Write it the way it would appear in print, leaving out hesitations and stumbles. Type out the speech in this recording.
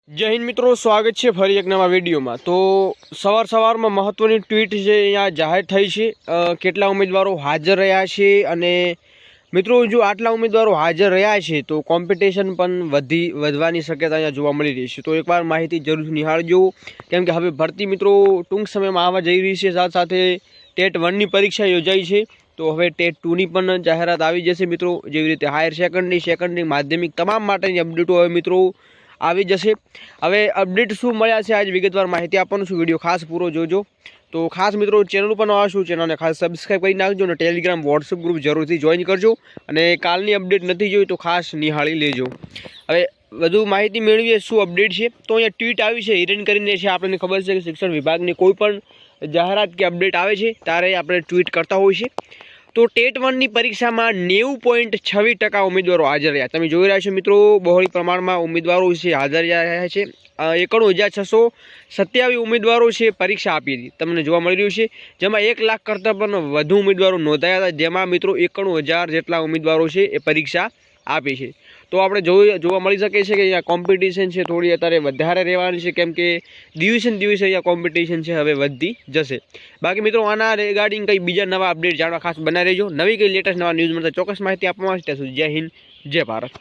जय हिंद मित्रों, स्वागत है फरी एक नवा वीडियो में। तो सवार में महत्वनी ट्वीट है अँ जाहिर थई है। केटला उम्मीदवारों हाजर रह्या छे अने मित्रों जो आटला उम्मीदवारों हाजर रह्या छे तो कॉम्पिटिशन पण वधवानी शक्यता अहींया जोवा मळी रही है। तो एक बार माहिती जरूर निहाळजो, केम के हवे भरती मित्रों टूंक समय में आवा जई रही है। साथ साथे टेट 1 नी परीक्षा योजाई है तो हवे टेट 2 नी पण जाहेरात आवी जशे मित्रों। जेवी रीते हायर सेकंडरी माध्यमिक तमाम माटेनी अपडेटो हवे मित्रों આવી જશે। હવે અપડેટ શું મળ્યા છે આજ વિગતવાર માહિતી આપવાનું છું, વિડીયો ખાસ પૂરો જોજો। તો ખાસ મિત્રો ચેનલ પર નવા છો ચેનલને ખાસ સબસ્ક્રાઈબ કરી નાખજો અને ટેલિગ્રામ વોટ્સઅપ ગ્રુપ જરૂરથી જોઈન કરજો અને કાલની અપડેટ નથી જોઈ તો ખાસ નિહાળી લેજો। હવે વધુ માહિતી મેળવીએ શું અપડેટ છે તો અહીંયા ટ્વીટ આવી છે હિરેન કરીને છે। આપણને ખબર છે કે શિક્ષણ વિભાગની કોઈ પણ જાહેરાત કે અપડેટ આવે છે ત્યારે આપણે ટ્વીટ કરતા હોય છે। तो टेट 1 ની પરીક્ષામાં 90.26% ઉમેદવારો હાજર રહ્યા। તમે જોઈ રહ્યા છો મિત્રો બહોળી પ્રમાણમાં ઉમેદવારો છે હાજર રહ્યા છે। 91,627 ઉમેદવારો છે પરીક્ષા આપી હતી તમને જોવા મળી રહ્યું છે, જેમાં 1 લાખ કરતાં પણ વધુ ઉમેદવારો નોંધાયા હતા, જેમાં મિત્રો 91,000 જેટલા ઉમેદવારો છે એ પરીક્ષા આપી છે। તો આપણે જોવા મળી શકે છે કે અહીંયા કોમ્પિટિશન છે થોડી અત્યારે વધારે રહેવાની છે, કેમ કે દિવસે અહીંયા કોમ્પિટિશન છે હવે વધતી જશે। બાકી મિત્રો આના રિગાર્ડિંગ કંઈ બીજા નવા અપડેટ જાણવા ખાસ બનાવી રહેજો। નવી કંઈ લેટેસ્ટ નવા ન્યૂઝ મળતા ચોક્કસ માહિતી આપવામાં આવશે। ત્યાં સુધી જય હિન્દ, જય ભારત।